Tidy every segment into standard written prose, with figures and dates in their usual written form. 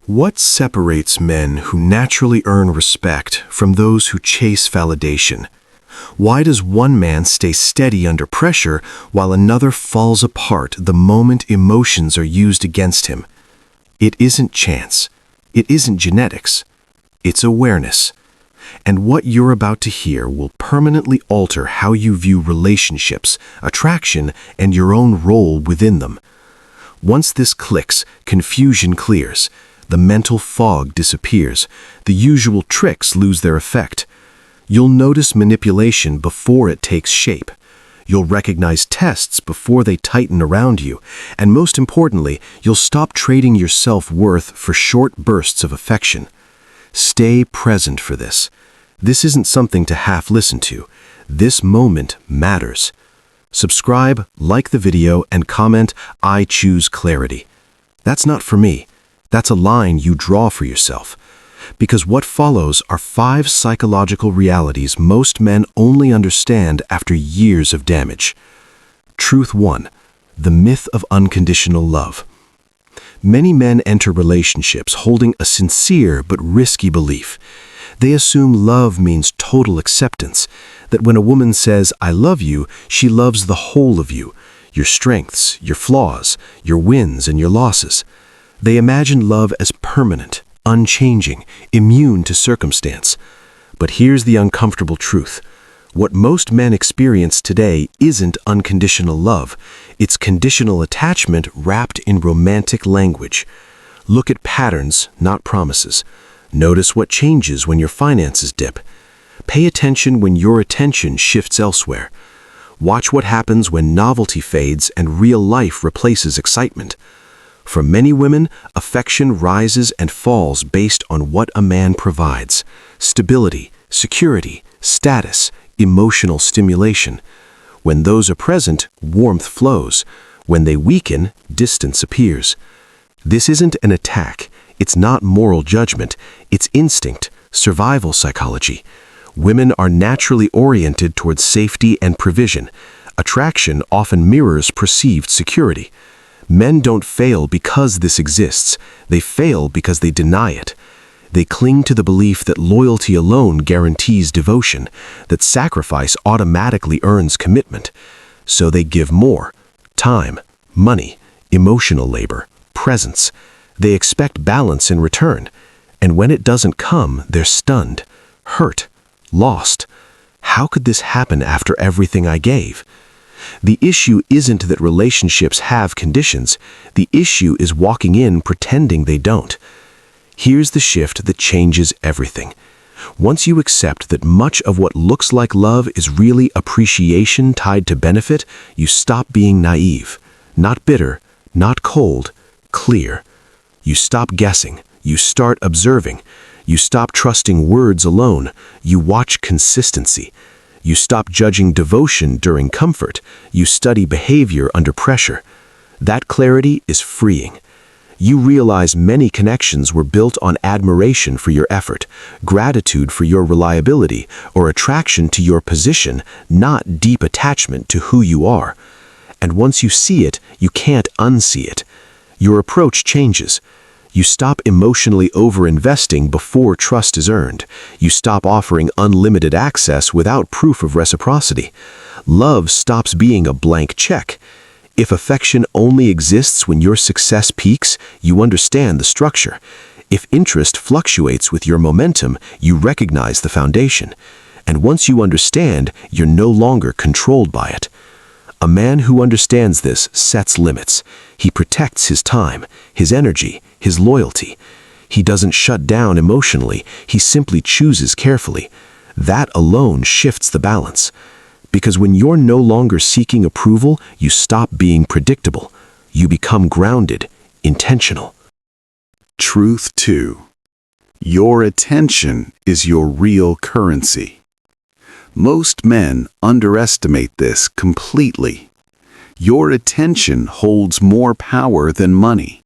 What separates men who naturally earn respect from those who chase validation? Why does one man stay steady under pressure while another falls apart the moment emotions are used against him? It isn't chance. It isn't genetics. It's awareness. And what you're about to hear will permanently alter how you view relationships, attraction, and your own role within them. Once this clicks, confusion clears. The mental fog disappears. The usual tricks lose their effect. You'll notice manipulation before it takes shape. You'll recognize tests before they tighten around you. And most importantly, you'll stop trading your self-worth for short bursts of affection. Stay present for this. This isn't something to half listen to. This moment matters. Subscribe, like the video, and comment, "I choose clarity." That's not for me. That's a line you draw for yourself. Because what follows are 5 psychological realities most men only understand after years of damage. Truth 1. The myth of unconditional love. Many men enter relationships holding a sincere but risky belief. They assume love means total acceptance, that when a woman says, "I love you," she loves the whole of you, your strengths, your flaws, your wins, and your losses. They imagine love as permanent, unchanging, immune to circumstance. But here's the uncomfortable truth. What most men experience today isn't unconditional love. It's conditional attachment wrapped in romantic language. Look at patterns, not promises. Notice what changes when your finances dip. Pay attention when your attention shifts elsewhere. Watch what happens when novelty fades and real life replaces excitement. For many women, affection rises and falls based on what a man provides: stability, security, status, emotional stimulation. When those are present, warmth flows. When they weaken, distance appears. This isn't an attack. It's not moral judgment. It's instinct, survival psychology. Women are naturally oriented towards safety and provision. Attraction often mirrors perceived security. Men don't fail because this exists. They fail because they deny it. They cling to the belief that loyalty alone guarantees devotion, that sacrifice automatically earns commitment. So they give more: time, money, emotional labor, presence. They expect balance in return. And when it doesn't come, they're stunned, hurt, lost. How could this happen after everything I gave? The issue isn't that relationships have conditions. The issue is walking in pretending they don't. Here's the shift that changes everything. Once you accept that much of what looks like love is really appreciation tied to benefit, you stop being naive. Not bitter, not cold, clear. You stop guessing. You start observing. You stop trusting words alone. You watch consistency. You stop judging devotion during comfort. You study behavior under pressure. That clarity is freeing. You realize many connections were built on admiration for your effort, gratitude for your reliability, or attraction to your position, not deep attachment to who you are. And once you see it, you can't unsee it. Your approach changes. You stop emotionally over-investing before trust is earned. You stop offering unlimited access without proof of reciprocity. Love stops being a blank check. If affection only exists when your success peaks, you understand the structure. If interest fluctuates with your momentum, you recognize the foundation. And once you understand, you're no longer controlled by it. A man who understands this sets limits. He protects his time, his energy, his loyalty. He doesn't shut down emotionally. He simply chooses carefully. That alone shifts the balance. Because when you're no longer seeking approval, you stop being predictable. You become grounded, intentional. Truth 2. Your attention is your real currency. Most men underestimate this completely. Your attention holds more power than money,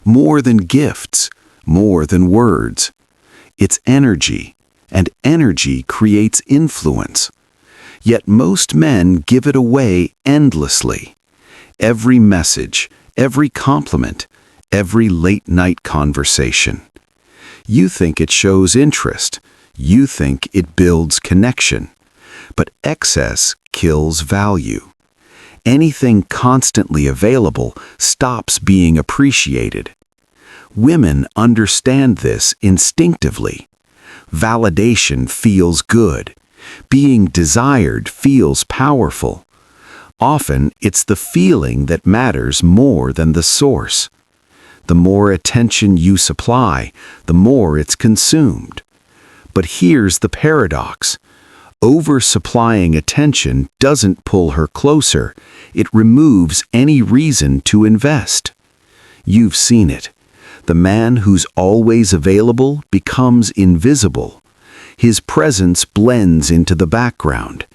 more than gifts, more than words. It's energy, and energy creates influence. Yet most men give it away endlessly. Every message, every compliment, every late-night conversation. You think it shows interest. You think it builds connection. But excess kills value. Anything constantly available stops being appreciated. Women understand this instinctively. Validation feels good. Being desired feels powerful. Often, it's the feeling that matters more than the source. The more attention you supply, the more it's consumed. But here's the paradox. Oversupplying attention doesn't pull her closer. It removes any reason to invest. You've seen it. The man who's always available becomes invisible. His presence blends into the background.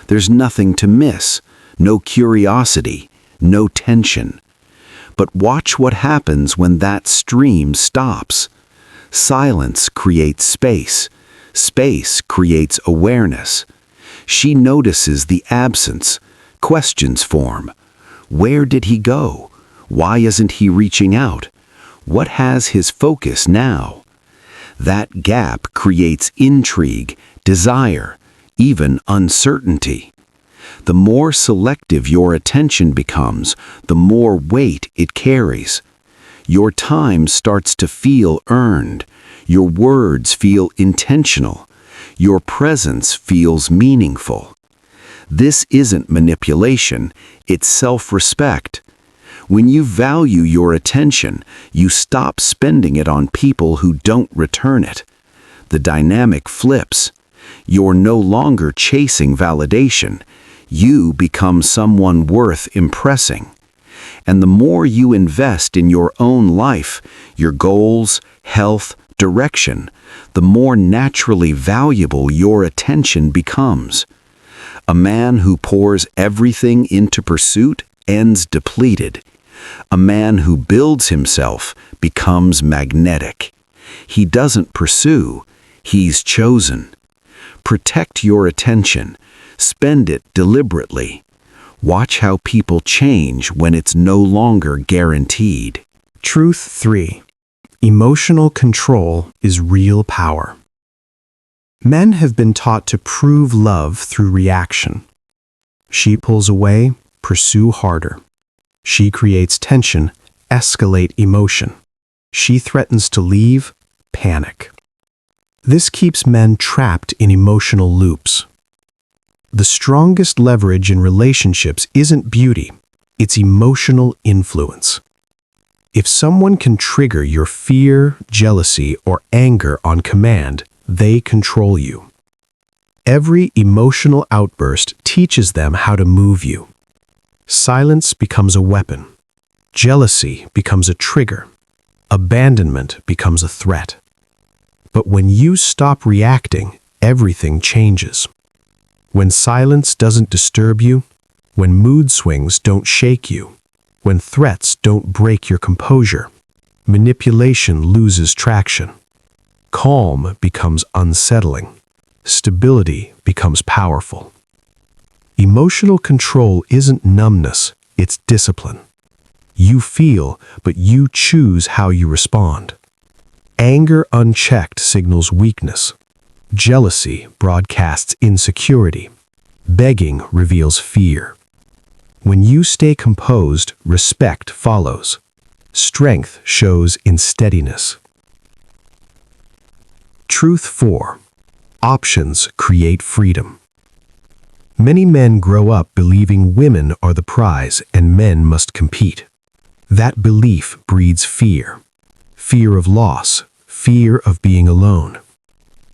There's nothing to miss, no curiosity, no tension. But watch what happens when that stream stops. Silence creates space. Space creates awareness. She notices the absence. Questions form. Where did he go? Why isn't he reaching out? What has his focus now? That gap creates intrigue, desire, even uncertainty. The more selective your attention becomes, the more weight it carries. Your time starts to feel earned. Your words feel intentional. Your presence feels meaningful. This isn't manipulation, it's self-respect. When you value your attention, you stop spending it on people who don't return it. The dynamic flips. You're no longer chasing validation. You become someone worth impressing. And the more you invest in your own life, your goals, health, direction, the more naturally valuable your attention becomes. A man who pours everything into pursuit ends depleted. A man who builds himself becomes magnetic. He doesn't pursue, he's chosen. Protect your attention. Spend it deliberately. Watch how people change when it's no longer guaranteed. Truth 3. Emotional control is real power. Men have been taught to prove love through reaction. She pulls away, pursue harder. She creates tension, escalate emotion. She threatens to leave, panic. This keeps men trapped in emotional loops. The strongest leverage in relationships isn't beauty, it's emotional influence. If someone can trigger your fear, jealousy, or anger on command, they control you. Every emotional outburst teaches them how to move you. Silence becomes a weapon. Jealousy becomes a trigger. Abandonment becomes a threat. But when you stop reacting, everything changes. When silence doesn't disturb you, when mood swings don't shake you, when threats don't break your composure, manipulation loses traction. Calm becomes unsettling. Stability becomes powerful. Emotional control isn't numbness, it's discipline. You feel, but you choose how you respond. Anger unchecked signals weakness. Jealousy broadcasts insecurity. Begging reveals fear. When you stay composed, respect follows. Strength shows in steadiness. Truth 4. Options create freedom. Many men grow up believing women are the prize and men must compete. That belief breeds fear. Fear of loss, fear of being alone.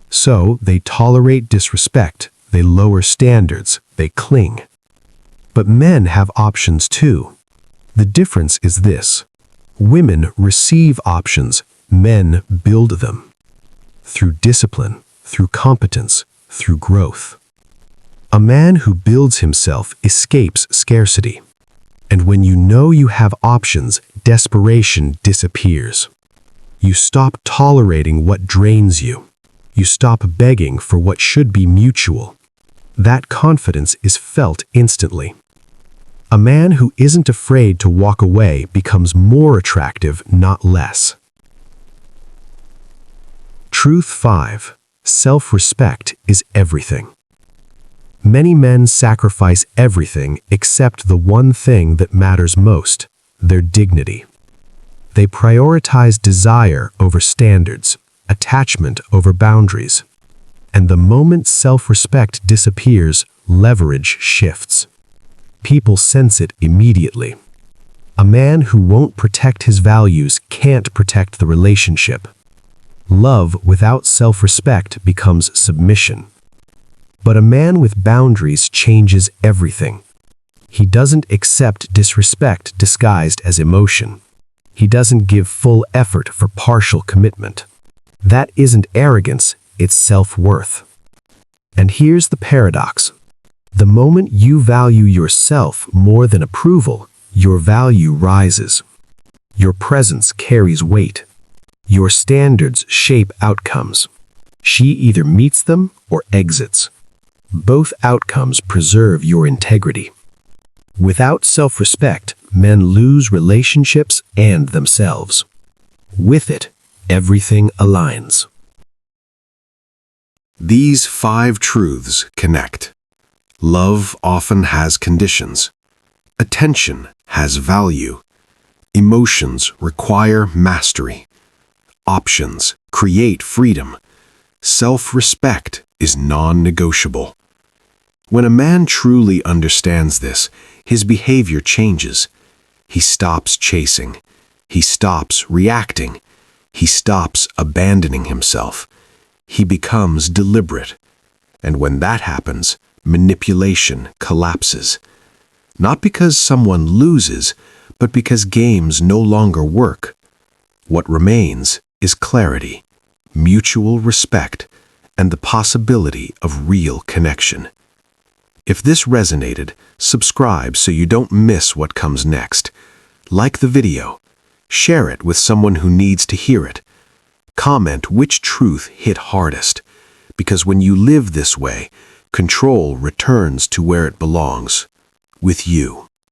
So they tolerate disrespect, they lower standards, they cling. But men have options too. The difference is this. Women receive options, men build them. Through discipline, through competence, through growth. A man who builds himself escapes scarcity. And when you know you have options, desperation disappears. You stop tolerating what drains you. You stop begging for what should be mutual. That confidence is felt instantly. A man who isn't afraid to walk away becomes more attractive, not less. Truth 5. Self-respect is everything. Many men sacrifice everything except the one thing that matters most, their dignity. They prioritize desire over standards, attachment over boundaries. And the moment self-respect disappears, leverage shifts. People sense it immediately. A man who won't protect his values can't protect the relationship. Love without self-respect becomes submission. But a man with boundaries changes everything. He doesn't accept disrespect disguised as emotion. He doesn't give full effort for partial commitment. That isn't arrogance, it's self-worth. And here's the paradox. The moment you value yourself more than approval, your value rises. Your presence carries weight. Your standards shape outcomes. She either meets them or exits. Both outcomes preserve your integrity. Without self-respect, men lose relationships and themselves. With it, everything aligns. These 5 truths connect. Love often has conditions. Attention has value. Emotions require mastery. Options create freedom. Self-respect is non-negotiable. When a man truly understands this, his behavior changes. He stops chasing. He stops reacting. He stops abandoning himself. He becomes deliberate. And when that happens, manipulation collapses. Not because someone loses, but because games no longer work. What remains is clarity, mutual respect, and the possibility of real connection. If this resonated, subscribe so you don't miss what comes next. Like the video. Share it with someone who needs to hear it. Comment which truth hit hardest, because when you live this way, control returns to where it belongs, with you.